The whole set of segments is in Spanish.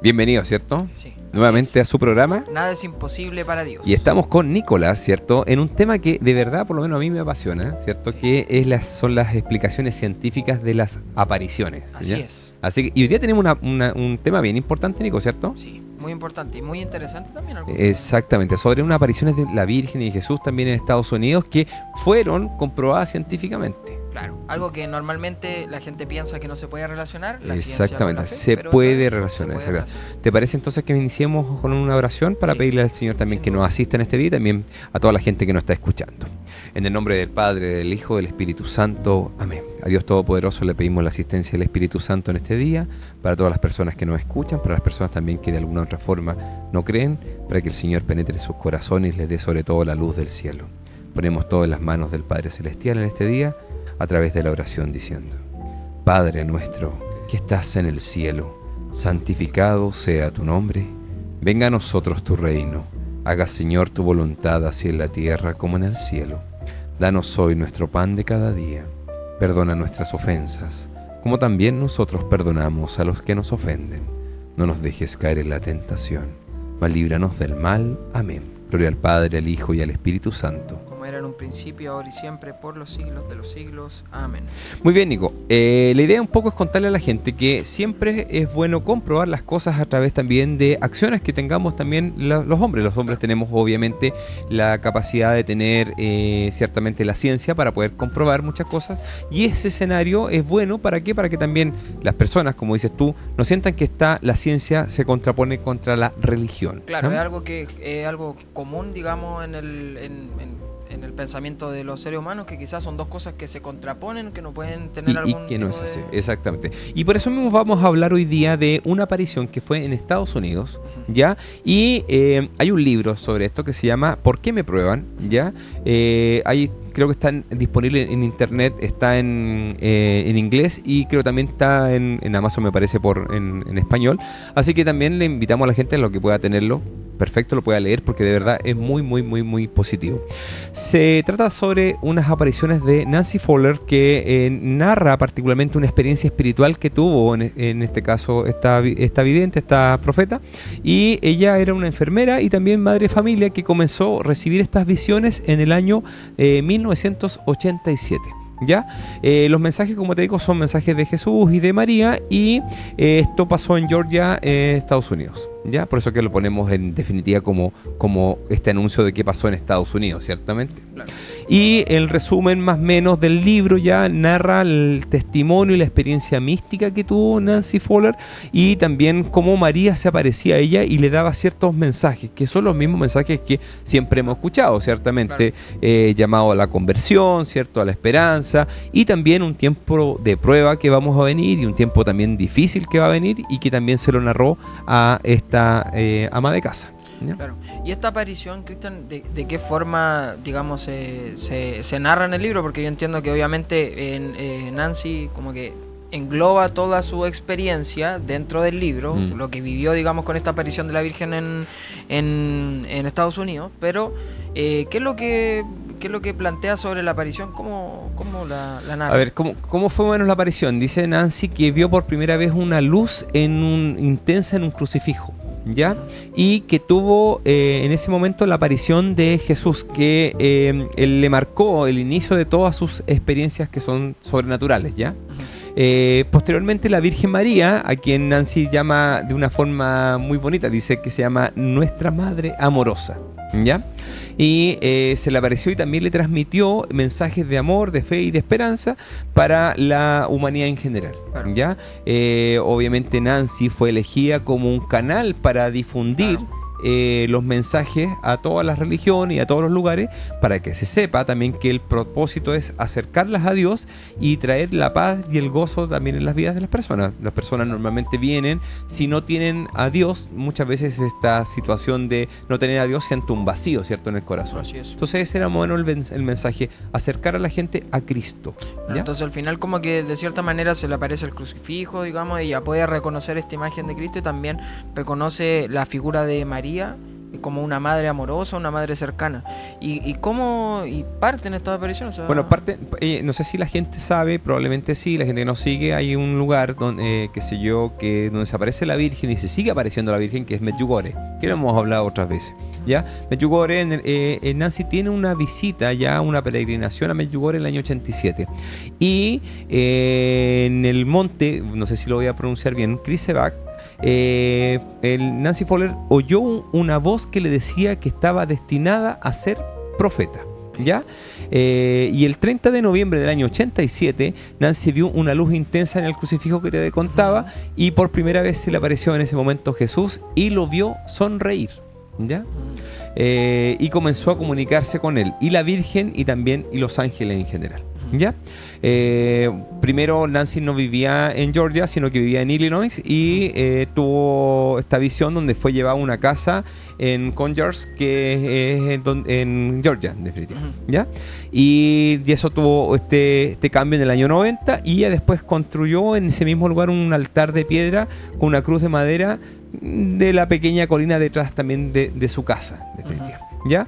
Bienvenido, ¿cierto? Sí, Nuevamente a su programa. Nada es imposible para Dios. Y estamos con Nicolás, ¿cierto? En un tema que de verdad, por lo menos a mí me apasiona, ¿cierto? Sí. Que es son las explicaciones científicas de las apariciones. Así ¿ya? es. Así que, y hoy día tenemos un tema bien importante, Nico, ¿cierto? Sí, muy importante y muy interesante también. Exactamente, sobre unas apariciones de la Virgen y de Jesús también en Estados Unidos que fueron comprobadas científicamente. Claro, algo que normalmente la gente piensa que no se puede relacionar. La Exactamente, ciencia con la fe, se puede esta vez relacionar. se puede Exactamente. ¿Te parece entonces que iniciemos con una oración para Sí, pedirle al Señor también sin que duda. nos asista en este día y también a toda la gente que nos está escuchando? En el nombre del Padre, del Hijo, del Espíritu Santo. Amén. A Dios Todopoderoso le pedimos la asistencia del Espíritu Santo en este día, para todas las personas que nos escuchan, para las personas también que de alguna u otra forma no creen, para que el Señor penetre sus corazones y les dé sobre todo la luz del cielo. Ponemos todo en las manos del Padre Celestial en este día, a través de la oración diciendo: Padre nuestro que estás en el cielo, santificado sea tu nombre, venga a nosotros tu reino, haga Señor tu voluntad así en la tierra como en el cielo. Danos hoy nuestro pan de cada día, perdona nuestras ofensas, como también nosotros perdonamos a los que nos ofenden. No nos dejes caer en la tentación, mas líbranos del mal. Amén. Gloria al Padre, al Hijo y al Espíritu Santo. Como era en un principio, ahora y siempre, por los siglos de los siglos. Amén. Muy bien, Nico. La idea un poco es contarle a la gente que siempre es bueno comprobar las cosas a través también de acciones que tengamos también los hombres. Los hombres tenemos obviamente la capacidad de tener ciertamente la ciencia para poder comprobar muchas cosas, y ese escenario es bueno ¿para qué? Para que también las personas, como dices tú, no sientan que la ciencia se contrapone contra la religión. Claro, ¿no? es algo que es algo común, digamos, en el pensamiento de los seres humanos, que quizás son dos cosas que se contraponen, que no pueden tener Y algún que no tipo es así, de... exactamente. Y por eso mismo vamos a hablar hoy día de una aparición que fue en Estados Unidos, ¿ya? Y hay un libro sobre esto que se llama ¿Por qué me prueban? ¿Ya? Ahí creo que está disponible en internet, está en inglés, y creo también está en Amazon, me parece, en español. Así que también le invitamos a la gente a lo que pueda tenerlo. Perfecto, lo pueda leer porque de verdad es muy, muy, muy, muy positivo. Se trata sobre unas apariciones de Nancy Fowler que narra particularmente una experiencia espiritual que tuvo, en este caso, esta vidente, esta profeta, y ella era una enfermera y también madre de familia que comenzó a recibir estas visiones en el año 1987. ¿Ya? Los mensajes, como te digo, son mensajes de Jesús y de María, y esto pasó en Georgia, Estados Unidos. ¿Ya? Por eso que lo ponemos en definitiva como este anuncio de qué pasó en Estados Unidos, ciertamente. Claro. Y el resumen más o menos del libro ya narra el testimonio y la experiencia mística que tuvo Nancy Fowler, y también cómo María se aparecía a ella y le daba ciertos mensajes, que son los mismos mensajes que siempre hemos escuchado, ciertamente, claro. Llamado a la conversión, ¿cierto? A la esperanza, y también un tiempo de prueba que vamos a venir, y un tiempo también difícil que va a venir, y que también se lo narró a esta ama de casa. ¿Ya? Claro. Y esta aparición, Cristian, ¿de qué forma, digamos, se narra en el libro? Porque yo entiendo que obviamente Nancy como que engloba toda su experiencia dentro del libro, lo que vivió, digamos, con esta aparición de la Virgen en Estados Unidos, pero ¿qué es lo que plantea sobre la aparición? ¿Cómo la narra? A ver, ¿cómo fue más o menos la aparición? Dice Nancy que vio por primera vez una luz intensa en un crucifijo, ¿ya? Y que tuvo en ese momento la aparición de Jesús, que él le marcó el inicio de todas sus experiencias que son sobrenaturales, ¿ya? Posteriormente la Virgen María, a quien Nancy llama de una forma muy bonita, dice que se llama Nuestra Madre Amorosa, ¿ya? Y se le apareció y también le transmitió mensajes de amor, de fe y de esperanza para la humanidad en general, Claro. ¿ya? Obviamente Nancy fue elegida como un canal para difundir, claro, los mensajes a todas las religiones y a todos los lugares, para que se sepa también que el propósito es acercarlas a Dios y traer la paz y el gozo también en las vidas de las personas. Las personas normalmente vienen, si no tienen a Dios, muchas veces esta situación de no tener a Dios siente un vacío, ¿cierto?, en el corazón. Así es. Entonces ese era bueno el mensaje, acercar a la gente a Cristo, ¿ya? Entonces al final como que de cierta manera se le aparece el crucifijo, digamos, y ella puede reconocer esta imagen de Cristo, y también reconoce la figura de María como una madre amorosa, una madre cercana. ¿Y cómo parten estas apariciones? O sea, Bueno, no sé si la gente sabe, probablemente sí, la gente que nos sigue, hay un lugar donde, donde se aparece la Virgen y se sigue apareciendo la Virgen, que es Medjugorje, que lo hemos hablado otras veces, ¿ya? Medjugorje, Nancy tiene una visita ya, una peregrinación a Medjugorje en el año 87. Y en el monte, no sé si lo voy a pronunciar bien, Kriseberg, Nancy Fowler oyó una voz que le decía que estaba destinada a ser profeta, ¿ya? Y el 30 de noviembre del año 87, Nancy vio una luz intensa en el crucifijo que te contaba, y por primera vez se le apareció en ese momento Jesús y lo vio sonreír, ¿ya? Y comenzó a comunicarse con él, y la Virgen y los ángeles en general, ¿ya? Primero Nancy no vivía en Georgia, sino que vivía en Illinois, y tuvo esta visión donde fue llevada a una casa en Conyers, que es en Georgia, en definitiva, ¿ya? Y eso tuvo este cambio en el año 90, y ella después construyó en ese mismo lugar un altar de piedra con una cruz de madera de la pequeña colina detrás también de su casa, en definitiva. ¿Ya?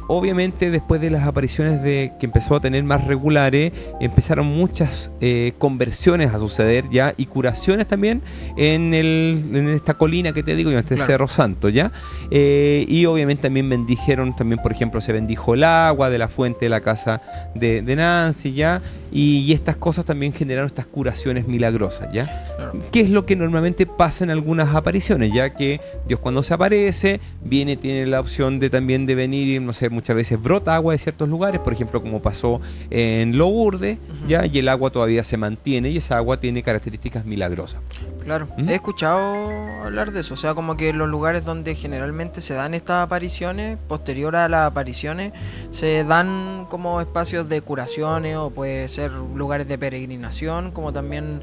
Obviamente después de las apariciones que empezó a tener más regulares, empezaron muchas conversiones a suceder, ¿ya? Y curaciones también en esta colina que te digo yo, en este Cerro Santo, ¿ya? Y obviamente también bendijeron, por ejemplo, se bendijo el agua de la fuente de la casa de Nancy, ¿ya? Y estas cosas también generaron estas curaciones milagrosas, ¿ya? Claro. ¿Qué es lo que normalmente pasa en algunas apariciones? Ya que Dios, cuando se aparece, tiene la opción de también de venir y, no sé, muchas veces brota agua de ciertos lugares, por ejemplo, como pasó en Lourdes, ¿ya? Y el agua todavía se mantiene, y esa agua tiene características milagrosas. Claro, he escuchado hablar de eso, o sea, como que los lugares donde generalmente se dan estas apariciones, posterior a las apariciones, se dan como espacios de curaciones, o puede ser lugares de peregrinación, como también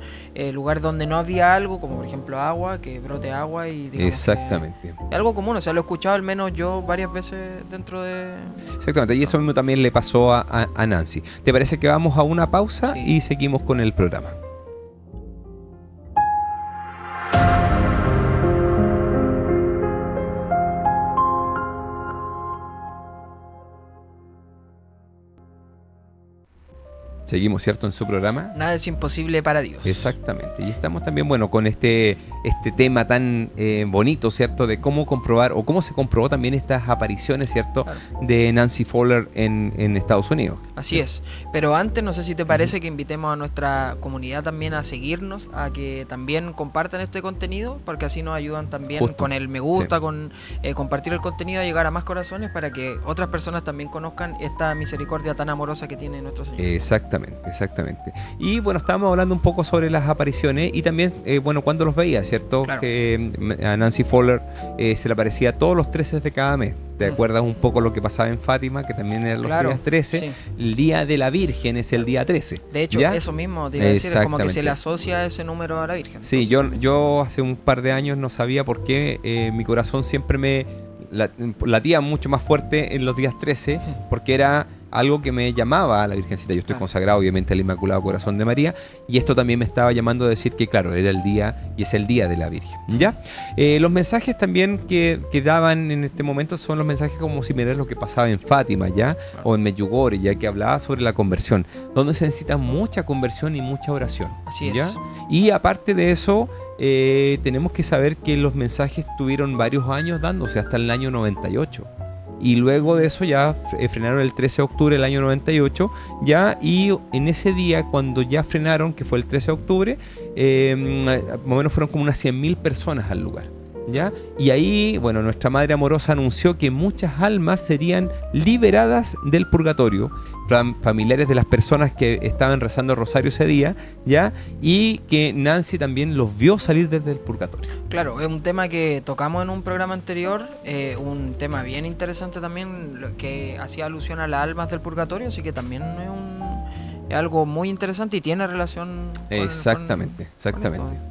lugares donde no había algo, como por ejemplo agua, que brote agua, y exactamente. Es algo común, o sea, lo he escuchado al menos yo varias veces dentro de... Exactamente, y eso mismo también le pasó a Nancy. ¿Te parece que vamos a una pausa? Sí. Y seguimos con el programa? Seguimos, ¿cierto?, en su programa. Nada es imposible para Dios. Exactamente. Y estamos también, con este tema tan bonito, ¿cierto?, de cómo comprobar, o cómo se comprobó también estas apariciones, ¿cierto?, claro, de Nancy Fowler en Estados Unidos. Así es. Pero antes, no sé si te parece que invitemos a nuestra comunidad también a seguirnos, a que también compartan este contenido, porque así nos ayudan también con el me gusta, sí, con compartir el contenido, a llegar a más corazones, para que otras personas también conozcan esta misericordia tan amorosa que tiene nuestro Señor. Exactamente. Y estábamos hablando un poco sobre las apariciones, y también, cuando los veía, ¿cierto? Claro. Que a Nancy Fowler se le aparecía todos los 13 de cada mes. ¿Te acuerdas un poco lo que pasaba en Fátima, que también eran los días 13? Sí. El día de la Virgen es el día 13. De hecho, ¿ya? Eso mismo te iba a decir, es como que se le asocia ese número a la Virgen. Sí, entonces, yo hace un par de años no sabía por qué mi corazón siempre latía mucho más fuerte en los días 13, porque era algo que me llamaba a la Virgencita. Yo estoy consagrado obviamente al Inmaculado Corazón de María, y esto también me estaba llamando a decir que, claro, era el día, y es el día de la Virgen, ¿ya? Los mensajes también que daban en este momento son los mensajes como similares a lo que pasaba en Fátima, ¿ya? O en Medjugorje, ya que hablaba sobre la conversión, donde se necesita mucha conversión y mucha oración. Así ¿ya? Es. Y aparte de eso, tenemos que saber que los mensajes tuvieron varios años dándose, hasta el año 98. Y luego de eso ya frenaron el 13 de octubre del año 98, ya, y en ese día, cuando ya frenaron, que fue el 13 de octubre, más o menos fueron como unas 100.000 personas al lugar, ¿ya? Y ahí, nuestra Madre Amorosa anunció que muchas almas serían liberadas del purgatorio, familiares de las personas que estaban rezando el rosario ese día, ¿ya? Y que Nancy también los vio salir desde el purgatorio. Claro, es un tema que tocamos en un programa anterior, un tema bien interesante también, que hacía alusión a las almas del purgatorio, así que también es algo muy interesante y tiene relación con, exactamente.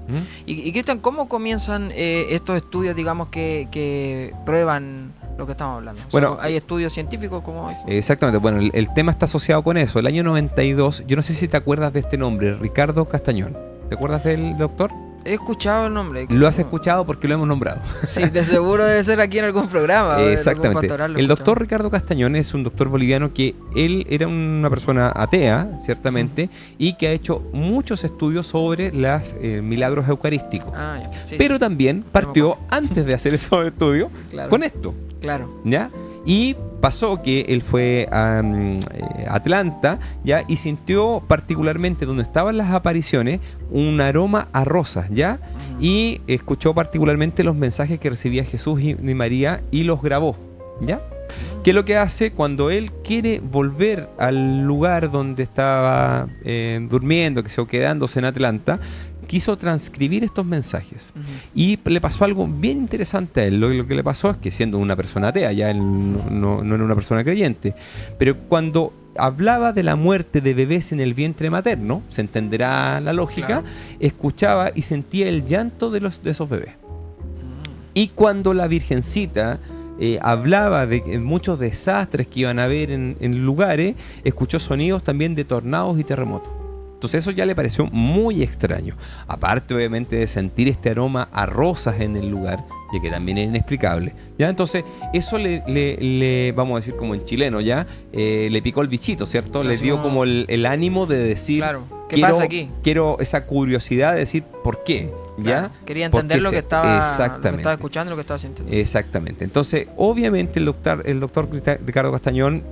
¿Mm? Y Cristian, ¿cómo comienzan estos estudios, digamos, que prueban lo que estamos hablando? O sea, ¿hay estudios científicos como hoy? Exactamente. El tema está asociado con eso. El año 92, yo no sé si te acuerdas de este nombre, Ricardo Castañón. ¿Te acuerdas del doctor? He escuchado el nombre. Lo has escuchado porque lo hemos nombrado. Sí, de seguro debe ser aquí en algún programa. Exactamente. El doctor Ricardo Castañón es un doctor boliviano que él era una persona atea, ciertamente, y que ha hecho muchos estudios sobre los milagros eucarísticos. Sí, pero también partió, antes de hacer esos estudios, con esto. Claro. ¿Ya? Y pasó que él fue a Atlanta, ¿ya? Y sintió particularmente donde estaban las apariciones un aroma a rosas, ¿ya? Y escuchó particularmente los mensajes que recibía Jesús y María y los grabó, ¿ya? ¿Qué es lo que hace cuando él quiere volver al lugar donde estaba durmiendo, que se quedándose en Atlanta? Quiso transcribir estos mensajes. Y le pasó algo bien interesante a él. Lo que le pasó es que, siendo una persona atea, ya él no era una persona creyente, pero cuando hablaba de la muerte de bebés en el vientre materno, se entenderá la lógica, escuchaba y sentía el llanto de esos bebés. Y cuando la Virgencita hablaba de muchos desastres que iban a haber en lugares, escuchó sonidos también de tornados y terremotos. Entonces eso ya le pareció muy extraño. Aparte, obviamente, de sentir este aroma a rosas en el lugar, ya que también es inexplicable. ¿Ya? Entonces, eso le vamos a decir como en chileno, ¿ya? Le picó el bichito, ¿cierto? Le dio como el ánimo de decir... Claro. ¿Qué pasa aquí? Quiero esa curiosidad de decir por qué. ¿Ya? Claro. Quería entender lo que estaba escuchando y lo que estaba sintiendo. Exactamente. Entonces, obviamente, el doctor Ricardo Castañón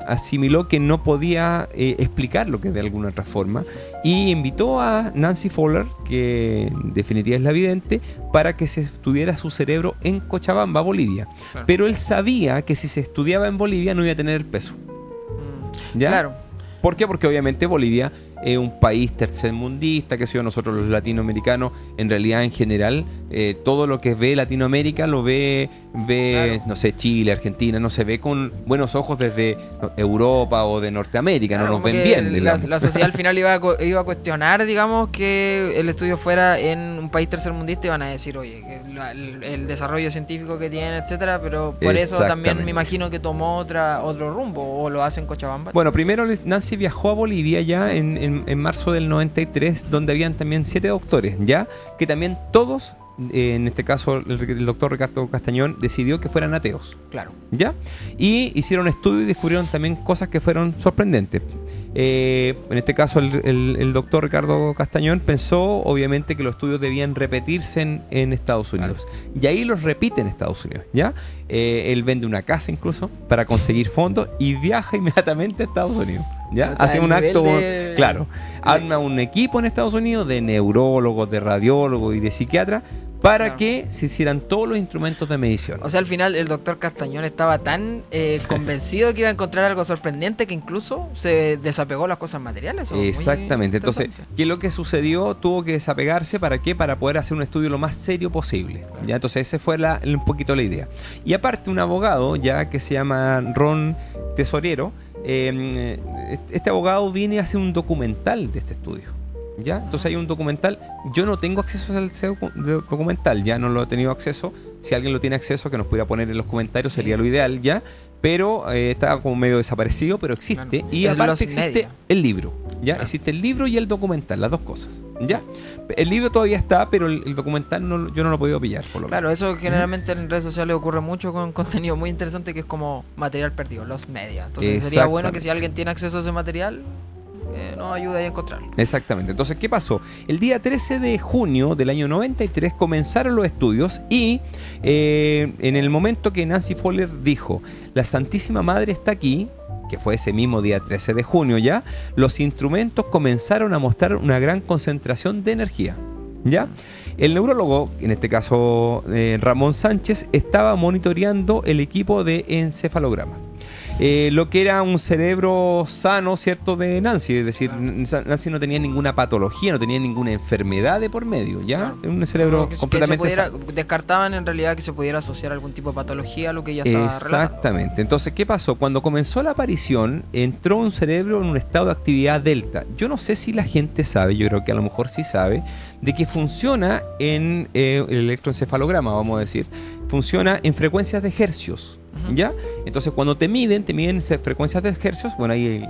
asimiló que no podía explicar lo que de alguna otra forma, y invitó a Nancy Fuller, que en definitiva es la vidente, para que se estudiara su cerebro en Cochabamba, Bolivia. Claro. Pero él sabía que si se estudiaba en Bolivia no iba a tener peso. ¿Ya? Claro. ¿Por qué? Porque obviamente Bolivia es un país tercermundista, que si nosotros los latinoamericanos, en realidad en general, todo lo que ve Latinoamérica lo ve claro. No sé, Chile, Argentina, no se ve con buenos ojos desde Europa o de Norteamérica, claro, no nos ven bien. La sociedad al final iba a cuestionar, digamos, que el estudio fuera en un país tercermundista, y van a decir, oye, que el desarrollo científico que tiene, etcétera, pero por eso también me imagino que tomó otro rumbo, o lo hace en Cochabamba. Bueno, primero Nancy viajó a Bolivia ya en marzo del 93, donde habían también 7 doctores, ya, que también todos, en este caso el doctor Ricardo Castañón, decidió que fueran ateos. Claro. ¿Ya? Y hicieron estudios y descubrieron también cosas que fueron sorprendentes. En este caso el doctor Ricardo Castañón pensó obviamente que los estudios debían repetirse en Estados Unidos. Claro. Y ahí los repite en Estados Unidos, ¿ya? Él vende una casa incluso para conseguir fondos y viaja inmediatamente a Estados Unidos, ¿ya? O sea, hace un acto, claro, arma un equipo en Estados Unidos de neurólogos, de radiólogos y de psiquiatras para que se hicieran todos los instrumentos de medición. O sea, al final el doctor Castañón estaba tan convencido de que iba a encontrar algo sorprendente que incluso se desapegó de las cosas materiales. Exactamente. Entonces, ¿qué es lo que sucedió? Tuvo que desapegarse, ¿para qué? Para poder hacer un estudio lo más serio posible. Claro. ¿Ya? Entonces, esa fue un poquito la idea. Y aparte, un abogado ya que se llama Ron Tesorero, este abogado viene a hacer un documental de este estudio. ¿Ya? Entonces hay un documental. Yo no tengo acceso al documental, ya no lo he tenido acceso. Si alguien lo tiene acceso, que nos pudiera poner en los comentarios, sería lo ideal, ¿ya? Pero está como medio desaparecido, pero existe. Claro. Y aparte existe el libro, ¿ya? Claro. Existe el libro y el documental, las dos cosas, ¿ya? El libro todavía está, pero el documental yo no lo he podido pillar, por lo claro, menos. Eso generalmente en redes sociales ocurre mucho con contenido muy interesante que es como material perdido, los media. Entonces sería bueno que si alguien tiene acceso a ese material, nos ayuda a encontrarlo. Exactamente. Entonces, ¿qué pasó? El día 13 de junio del año 93 comenzaron los estudios y en el momento que Nancy Fuller dijo, la Santísima Madre está aquí, que fue ese mismo día 13 de junio ya, los instrumentos comenzaron a mostrar una gran concentración de energía, ¿ya? El neurólogo, en este caso Ramón Sánchez, estaba monitoreando el equipo de encefalograma. Lo que era un cerebro sano, ¿cierto?, de Nancy. Es decir, claro. Nancy no tenía ninguna patología, no tenía ninguna enfermedad de por medio, ¿ya? Claro. Un cerebro completamente sano. Descartaban en realidad que se pudiera asociar algún tipo de patología a lo que ella estaba Exactamente. Relatando. Entonces, ¿qué pasó? Cuando comenzó la aparición, entró un cerebro en un estado de actividad delta. Yo no sé si la gente sabe, yo creo que a lo mejor sí sabe, de que funciona en el electroencefalograma, vamos a decir. funciona en frecuencias de hercios. ¿Ya? Entonces cuando te miden esas frecuencias de hercios, bueno, ahí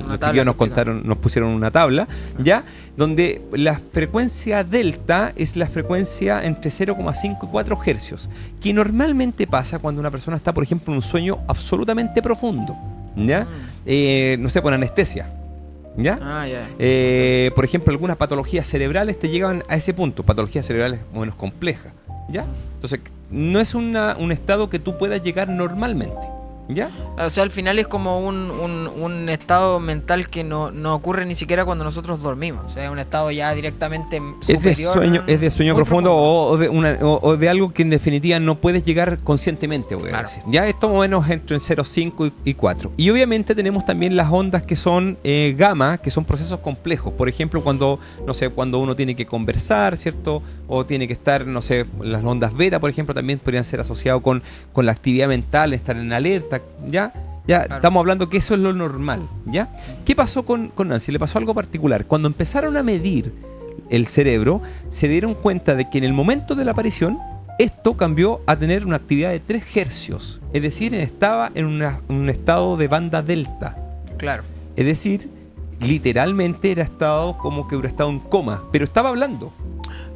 los chiquillos nos pusieron una tabla, ¿ya? Donde la frecuencia delta es la frecuencia entre 0,5 y 4 hercios, que normalmente pasa cuando una persona está, por ejemplo, en un sueño absolutamente profundo, ¿ya? No sé, con anestesia, ¿ya? Por ejemplo, algunas patologías cerebrales te llegan a ese punto, patologías cerebrales más o menos complejas, ¿ya? Entonces, no es un estado que tú puedas llegar normalmente, ¿ya? O sea, al final es como un estado mental que no ocurre ni siquiera cuando nosotros dormimos. O sea, es un estado ya directamente superior. Es de sueño profundo. O de algo que en definitiva no puedes llegar conscientemente, voy a decir. Ya esto más o menos entre 0,5 y 4. Y obviamente tenemos también las ondas que son gamma, que son procesos complejos. Por ejemplo, cuando uno tiene que conversar, ¿cierto? O tiene que estar, no sé, las ondas beta, por ejemplo, también podrían ser asociados con la actividad mental, estar en alerta, ¿ya? Claro. Estamos hablando que eso es lo normal, ¿ya? ¿Qué pasó con Nancy? Le pasó algo particular. Cuando empezaron a medir el cerebro, se dieron cuenta de que en el momento de la aparición, esto cambió a tener una actividad de 3 hercios. Es decir, estaba en un estado de banda delta. Claro. Es decir, literalmente era estado como que hubiera estado en coma, pero estaba hablando.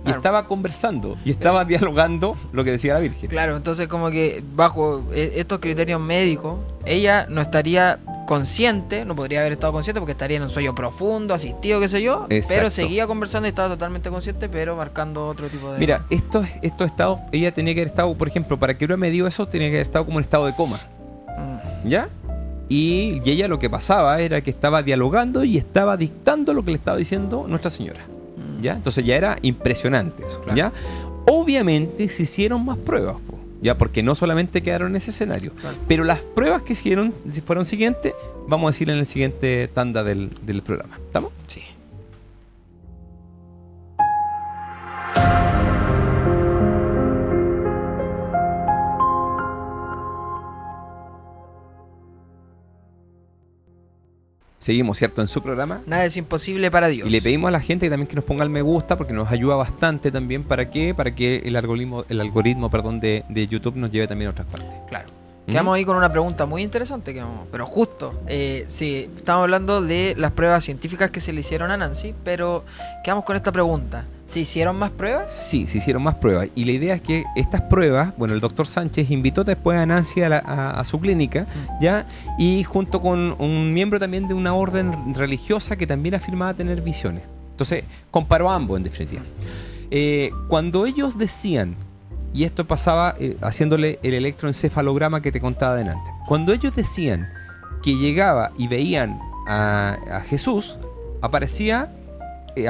Y estaba conversando, y estaba dialogando lo que decía la Virgen. Claro, entonces como que bajo estos criterios médicos, ella no estaría consciente, no podría haber estado consciente porque estaría en un sueño profundo, asistido, qué sé yo. Exacto. Pero seguía conversando y estaba totalmente consciente, pero marcando otro tipo de... Mira, estos estados, ella tenía que haber estado, por ejemplo, para que hubiera medido eso, tenía que haber estado como en estado de coma. ¿Ya? Y ella lo que pasaba era que estaba dialogando y estaba dictando lo que le estaba diciendo Nuestra Señora. ¿Ya? Entonces ya era impresionante eso, claro. ¿Ya? Obviamente se hicieron más pruebas, ¿ya? Porque no solamente quedaron en ese escenario, claro. Pero las pruebas que hicieron, si fueron siguientes, vamos a decir en el siguiente tanda del programa. ¿Estamos? Sí. Seguimos, ¿cierto? En su programa. Nada es imposible para Dios. Y le pedimos a la gente que también que nos ponga el me gusta, porque nos ayuda bastante también. ¿Para qué? Para que el algoritmo de YouTube nos lleve también a otras partes. Claro. Quedamos ahí con una pregunta muy interesante, pero justo. Sí, estamos hablando de las pruebas científicas que se le hicieron a Nancy, pero quedamos con esta pregunta. ¿Se hicieron más pruebas? Sí, se hicieron más pruebas. Y la idea es que estas pruebas, bueno, el doctor Sánchez invitó después a Nancy a su clínica, ¿ya? Y junto con un miembro también de una orden religiosa que también afirmaba tener visiones. Entonces, comparó ambos, en definitiva. Cuando ellos decían, y esto pasaba haciéndole el electroencefalograma que te contaba delante, cuando ellos decían que llegaba y veían a Jesús, aparecía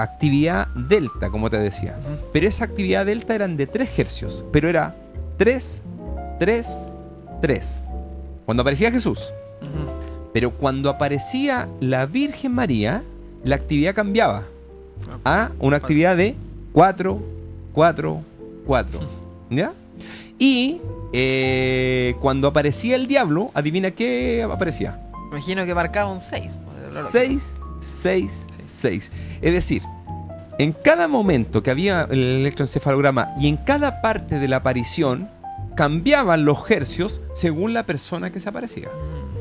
actividad delta, como te decía. Pero esa actividad delta eran de 3 hercios, pero era 3, 3, 3. Cuando aparecía Jesús. Pero cuando aparecía la Virgen María, la actividad cambiaba a una actividad de 4, 4, 4. ¿Ya? Y cuando aparecía el diablo, adivina qué aparecía. Imagino que marcaba un 6. 6, 6, 6. Es decir, en cada momento que había el electroencefalograma y en cada parte de la aparición, cambiaban los hercios según la persona que se aparecía.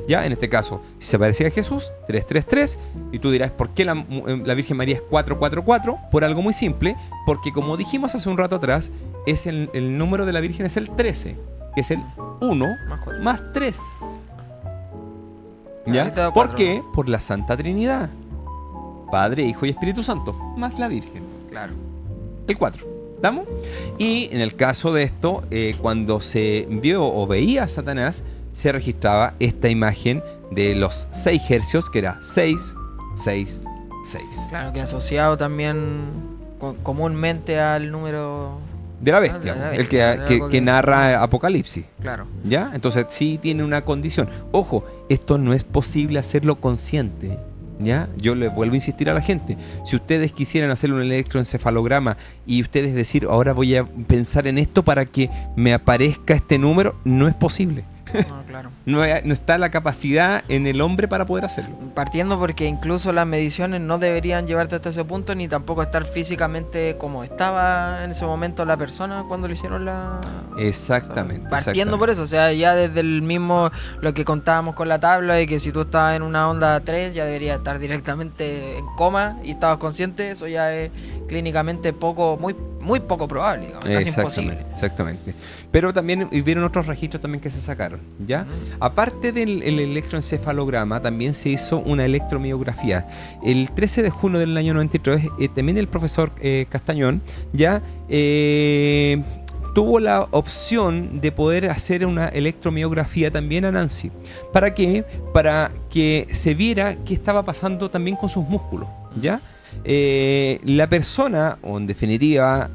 Ya, en este caso, si se aparecía Jesús, 333, y tú dirás, ¿por qué la Virgen María es 444? Por algo muy simple, porque como dijimos hace un rato atrás, es el número de la Virgen es el 13, que es el 1 más 3. ¿Ya? ¿Por qué? Por la Santa Trinidad. Padre, Hijo y Espíritu Santo, más la Virgen. Claro. El 4. ¿Estamos? Y en el caso de esto, cuando se vio o veía a Satanás, se registraba esta imagen de los 6 hercios, que era 6, 6, 6. Claro, que asociado también comúnmente al número de la bestia, el que narra Apocalipsis. Claro. ¿Ya? Entonces sí tiene una condición. Ojo, esto no es posible hacerlo consciente. ¿Ya? Yo le vuelvo a insistir a la gente. Si ustedes quisieran hacer un electroencefalograma y ustedes decir, ahora voy a pensar en esto para que me aparezca este número, no es posible. Claro. Claro. No está la capacidad en el hombre para poder hacerlo. Partiendo porque incluso las mediciones no deberían llevarte hasta ese punto, ni tampoco estar físicamente como estaba en ese momento la persona cuando le hicieron la... Exactamente. O sea, partiendo por eso, o sea, ya desde el mismo, lo que contábamos con la tabla, de que si tú estabas en una onda 3 ya deberías estar directamente en coma y estabas consciente, eso ya es clínicamente muy poco probable, digamos, casi imposible. Exactamente. Pero también hubieron otros registros también que se sacaron, ¿ya? Aparte del electroencefalograma, también se hizo una electromiografía. El 13 de junio del año 93, también el profesor Castañón, ya tuvo la opción de poder hacer una electromiografía también a Nancy. ¿Para qué? Para que se viera qué estaba pasando también con sus músculos, ¿ya? La persona, o en definitiva,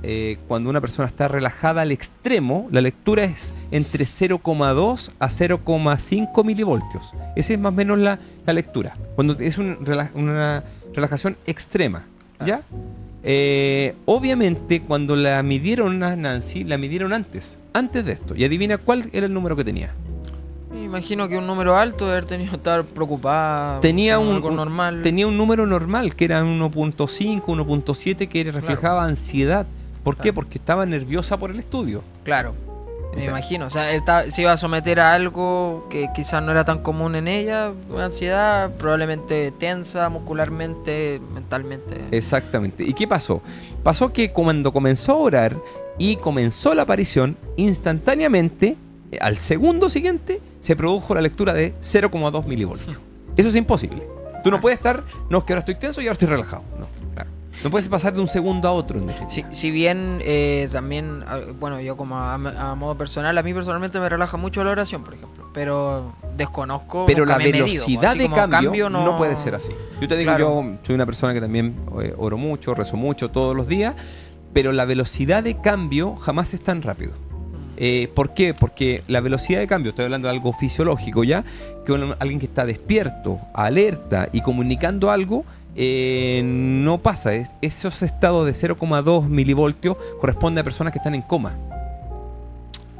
cuando una persona está relajada al extremo, la lectura es entre 0,2 a 0,5 milivoltios. Esa es más o menos la lectura. Cuando es una relajación extrema, ¿ya? Obviamente, cuando la midieron a Nancy, la midieron antes de esto. Y adivina cuál era el número que tenía. Me imagino que un número alto de haber tenido que estar preocupada. Tenía algo normal. Tenía un número normal, que era 1.5, 1.7, que reflejaba ansiedad. ¿Por qué? Porque estaba nerviosa por el estudio. Claro, me imagino. O sea, él se iba a someter a algo que quizás no era tan común en ella, ansiedad, probablemente tensa muscularmente, mentalmente. Exactamente. ¿Y qué pasó? Pasó que cuando comenzó a orar y comenzó la aparición, instantáneamente, al segundo siguiente, se produjo la lectura de 0,2 milivoltios. Eso es imposible. Tú no puedes estar, no, es que ahora estoy tenso y ahora estoy relajado. No, claro. No puedes pasar de un segundo a otro. Si bien también, bueno, yo como a modo personal, a mí personalmente me relaja mucho la oración, por ejemplo, pero desconozco. Pero la velocidad de cambio no puede ser así. Yo te digo, claro, yo soy una persona que también oro mucho, rezo mucho todos los días, pero la velocidad de cambio jamás es tan rápido. ¿Por qué? Porque la velocidad de cambio, estoy hablando de algo fisiológico ya, que alguien que está despierto, alerta y comunicando algo, no pasa. Esos estados de 0,2 milivoltios corresponden a personas que están en coma.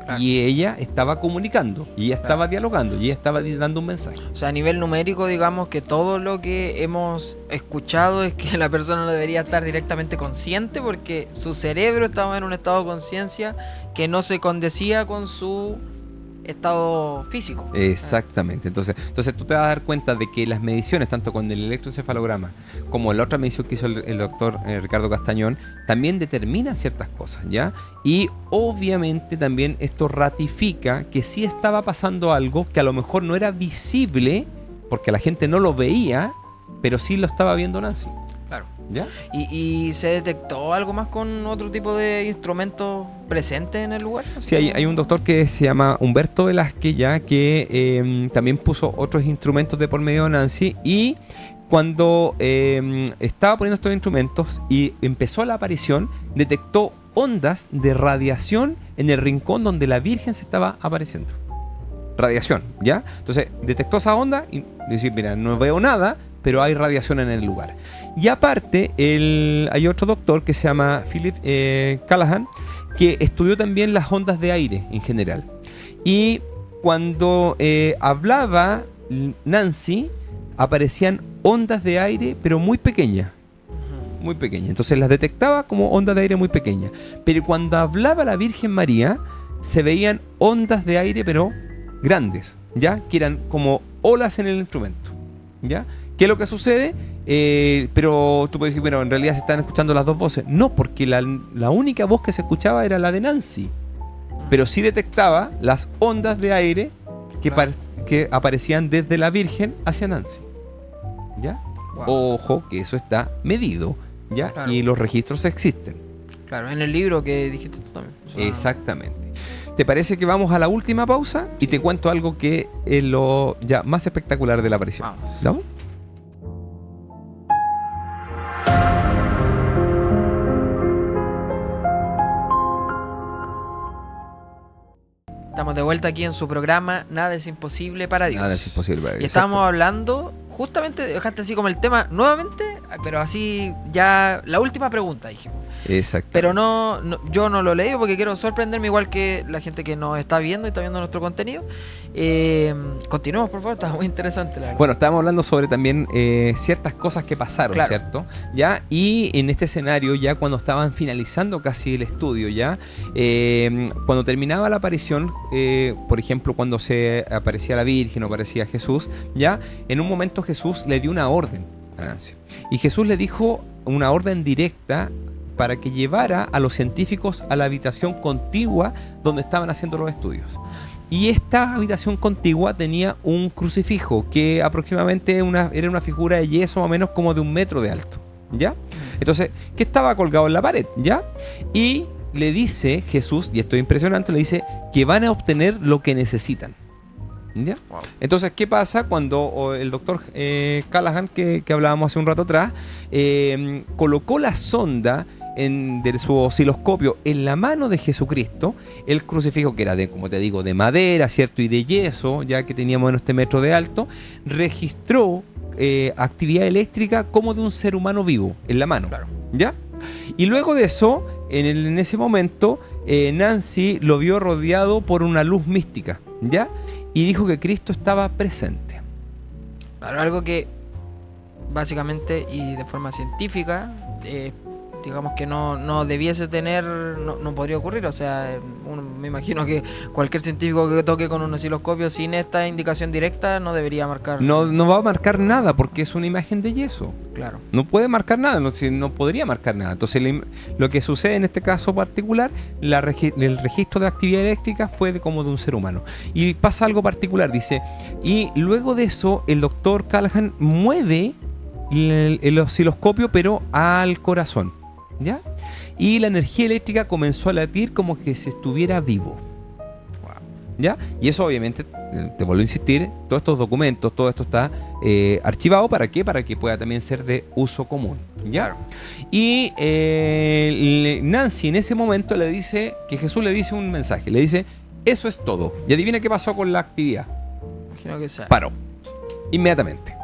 Claro. Y ella estaba comunicando, y ella estaba dialogando, y ella estaba dando un mensaje. O sea, a nivel numérico, digamos que todo lo que hemos escuchado es que la persona no debería estar directamente consciente porque su cerebro estaba en un estado de conciencia que no se condecía con su estado físico. Exactamente. Entonces tú te vas a dar cuenta de que las mediciones, tanto con el electroencefalograma como la otra medición que hizo el doctor Ricardo Castañón, también determina ciertas cosas, ¿ya? Y obviamente también esto ratifica que sí estaba pasando algo que a lo mejor no era visible porque la gente no lo veía, pero sí lo estaba viendo Nancy. Claro. ¿Ya? ¿Y se detectó algo más con otro tipo de instrumentos presentes en el lugar? Sí, hay un doctor que se llama Humberto Velázquez, ya que también puso otros instrumentos de por medio de Nancy, y cuando estaba poniendo estos instrumentos y empezó la aparición, detectó ondas de radiación en el rincón donde la Virgen se estaba apareciendo. Radiación, ¿ya? Entonces detectó esa onda y dice, mira, no veo nada, pero hay radiación en el lugar. Y aparte, hay otro doctor que se llama Philip Callahan, que estudió también las ondas de aire en general. Y cuando hablaba Nancy, aparecían ondas de aire, pero muy pequeñas. Muy pequeñas. Entonces las detectaba como ondas de aire muy pequeñas. Pero cuando hablaba la Virgen María, se veían ondas de aire, pero grandes, ¿ya? Que eran como olas en el instrumento, ¿ya? ¿Qué es lo que sucede? Pero tú puedes decir, bueno, en realidad se están escuchando las dos voces. No, porque la única voz que se escuchaba era la de Nancy. Pero sí detectaba las ondas de aire que aparecían desde la Virgen hacia Nancy. ¿Ya? Wow. Ojo, que eso está medido, ¿ya? Claro. Y los registros existen. Claro, en el libro que dijiste tú también. O sea, exactamente. ¿Te parece que vamos a la última pausa? Sí. Y te cuento algo que es lo ya más espectacular de la aparición. Vamos. ¿Vamos? Estamos de vuelta aquí en su programa Nada es imposible para Dios. Nada es imposible para Dios. Y estábamos hablando, justamente, dejaste así como el tema nuevamente, pero así ya la última pregunta, dijimos. Exacto. Pero yo no lo he leído porque quiero sorprenderme igual que la gente que nos está viendo y está viendo nuestro contenido. Continuemos, por favor, está muy interesante la verdad. Bueno, estábamos hablando sobre también ciertas cosas que pasaron, Claro. ¿cierto? ¿Ya? Y en este escenario, ya cuando estaban finalizando casi el estudio, ya cuando terminaba la aparición, por ejemplo, cuando se aparecía la Virgen o aparecía Jesús, ya en un momento Jesús le dio una orden a Nancy. Y Jesús le dijo una orden directa para que llevara a los científicos a la habitación contigua donde estaban haciendo los estudios. Y esta habitación contigua tenía un crucifijo que aproximadamente era una figura de yeso más o menos como de 1 metro de alto, ¿ya? Entonces, que estaba colgado en la pared, ¿ya? Y le dice Jesús, y esto es impresionante, le dice que van a obtener lo que necesitan, ¿ya? Wow. Entonces, ¿qué pasa cuando el doctor Callahan, que hablábamos hace un rato atrás, colocó la sonda de su osciloscopio en la mano de Jesucristo, el crucifijo que era como te digo, de madera, ¿cierto? Y de yeso, ya que teníamos en este metro de alto, registró actividad eléctrica como de un ser humano vivo en la mano, Claro. ¿ya? Y luego de eso, en ese momento, Nancy lo vio rodeado por una luz mística, ¿ya? Y dijo que Cristo estaba presente. Claro, algo que básicamente y de forma científica, digamos que no debiese tener, no podría ocurrir. O sea, me imagino que cualquier científico que toque con un osciloscopio sin esta indicación directa no debería marcar. No va a marcar nada porque es una imagen de yeso. Claro. No puede marcar nada, no podría marcar nada. Entonces, lo que sucede en este caso particular, el registro de actividad eléctrica fue como de un ser humano. Y pasa algo particular, dice, y luego de eso, el doctor Callahan mueve el osciloscopio, pero al corazón, ¿ya? Y la energía eléctrica comenzó a latir como que se estuviera vivo. ¿Ya? Y eso obviamente, te vuelvo a insistir, todos estos documentos, todo esto está archivado. ¿Para qué? Para que pueda también ser de uso común, ¿ya? Claro. Y Nancy en ese momento le dice, que Jesús le dice un mensaje, le dice, eso es todo. Y adivina qué pasó con la actividad. Imagino que sea. Paró, inmediatamente.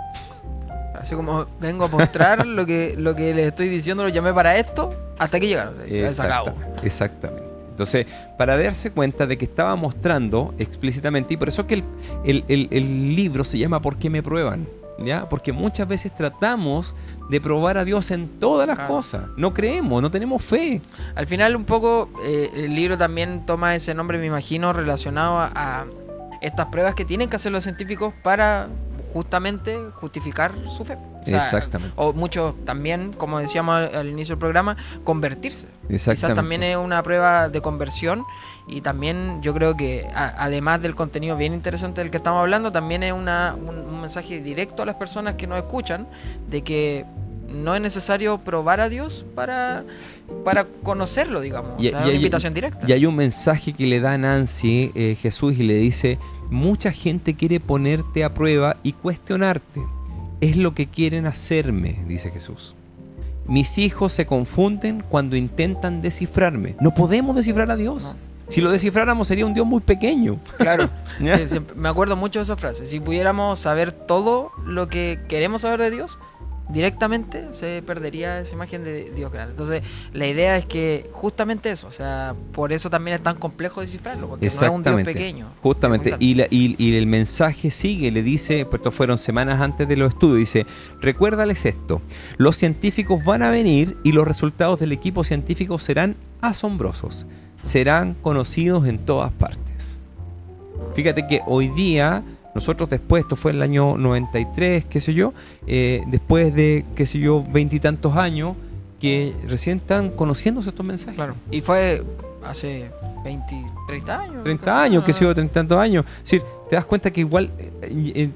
Así como vengo a mostrar lo que les estoy diciendo, lo llamé para esto, hasta que llegaron. Se acabó. Exactamente. Entonces, para darse cuenta de que estaba mostrando explícitamente, y por eso es que el libro se llama ¿Por qué me prueban? ¿Ya? Porque muchas veces tratamos de probar a Dios en todas las cosas. No creemos, no tenemos fe. Al final un poco el libro también toma ese nombre, me imagino, relacionado a estas pruebas que tienen que hacer los científicos para justamente justificar su fe. O sea, Exactamente. O muchos también, como decíamos al inicio del programa, convertirse. Quizás también es una prueba de conversión, y también yo creo que además del contenido bien interesante del que estamos hablando, también es un mensaje directo a las personas que nos escuchan de que no es necesario probar a Dios para conocerlo, digamos. O sea, es una invitación directa. Y hay un mensaje que le da a Nancy Jesús, y le dice, mucha gente quiere ponerte a prueba y cuestionarte. Es lo que quieren hacerme, dice Jesús. Mis hijos se confunden cuando intentan descifrarme. No podemos descifrar a Dios. No. Si lo descifráramos sería un Dios muy pequeño. Claro. ¿Ya? Sí, me acuerdo mucho de esa frase. Si pudiéramos saber todo lo que queremos saber de Dios, directamente se perdería esa imagen de Dios grande. Entonces, la idea es que justamente eso, o sea, por eso también es tan complejo descifrarlo, porque no es un Dios pequeño. Justamente, y el mensaje sigue, le dice, pues esto fueron semanas antes de los estudios, dice, recuérdales esto, los científicos van a venir y los resultados del equipo científico serán asombrosos, serán conocidos en todas partes. Fíjate que hoy día nosotros después, esto fue en el año 93, qué sé yo, después de, qué sé yo, 20 y tantos años, que recién están conociéndose estos mensajes. Claro. Y fue hace 20, 30 años. 30 años, qué sé yo, 30 y tantos años. Es decir, te das cuenta que igual,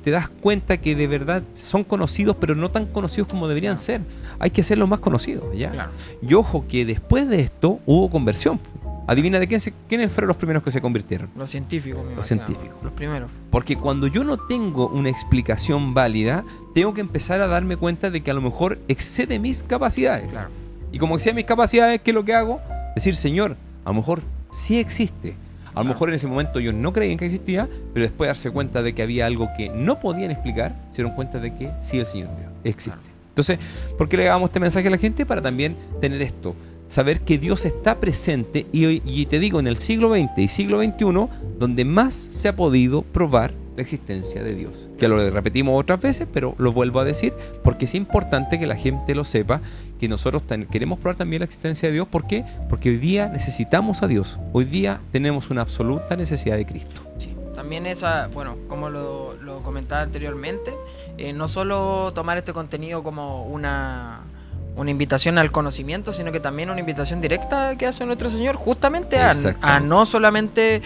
te das cuenta que de verdad son conocidos, pero no tan conocidos como deberían ser. Hay que hacerlos más conocidos, ¿ya? Claro. Y ojo que después de esto hubo conversión. Adivina de quiénes fueron los primeros que se convirtieron. Los científicos, me Los imagino, científicos. Los primeros. Porque cuando yo no tengo una explicación válida, tengo que empezar a darme cuenta de que a lo mejor excede mis capacidades. Claro. Y como excede mis capacidades, ¿qué es lo que hago? Decir, Señor, a lo mejor sí existe. A lo mejor en ese momento yo no creía que existía, pero después de darse cuenta de que había algo que no podían explicar, se dieron cuenta de que sí, el Señor Dios existe. Claro. Entonces, ¿por qué le damos este mensaje a la gente? Para también tener esto. saber que Dios está presente y te digo, en el siglo XX y siglo XXI, donde más se ha podido probar la existencia de Dios. Que lo repetimos otras veces, pero lo vuelvo a decir porque es importante que la gente lo sepa, que nosotros queremos probar también la existencia de Dios. ¿Por qué? Porque hoy día necesitamos a Dios. Hoy día tenemos una absoluta necesidad de Cristo. Sí. También esa, bueno, como lo comentaba anteriormente, no solo tomar este contenido como una invitación al conocimiento, sino que también una invitación directa que hace nuestro Señor, justamente a no solamente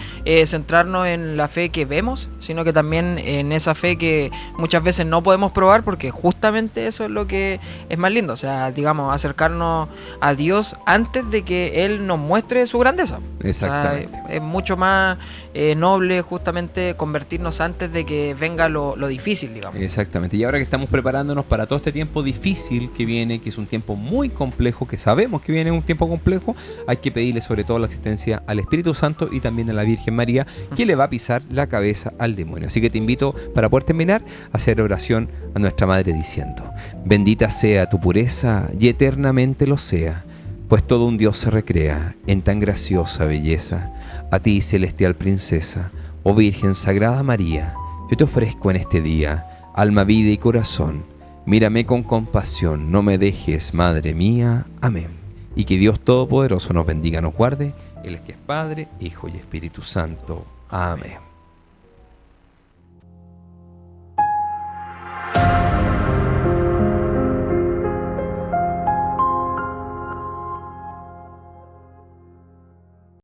centrarnos en la fe que vemos, sino que también en esa fe que muchas veces no podemos probar, porque justamente eso es lo que es más lindo, o sea, digamos, acercarnos a Dios antes de que Él nos muestre su grandeza. Exactamente. O sea, es mucho más noble justamente convertirnos antes de que venga lo difícil, digamos. Exactamente. Y ahora que estamos preparándonos para todo este tiempo difícil que viene, que es un tiempo muy complejo, que sabemos que viene un tiempo complejo, hay que pedirle sobre todo la asistencia al Espíritu Santo y también a la Virgen María, que le va a pisar la cabeza al demonio. Así que te invito, para poder terminar, a hacer oración a nuestra Madre diciendo: bendita sea tu pureza y eternamente lo sea, pues todo un Dios se recrea en tan graciosa belleza. A ti, celestial princesa, oh Virgen Sagrada María, yo te ofrezco en este día alma, vida y corazón. Mírame con compasión, no me dejes, Madre mía. Amén. Y que Dios Todopoderoso nos bendiga, nos guarde. Él es que es Padre, Hijo y Espíritu Santo. Amén.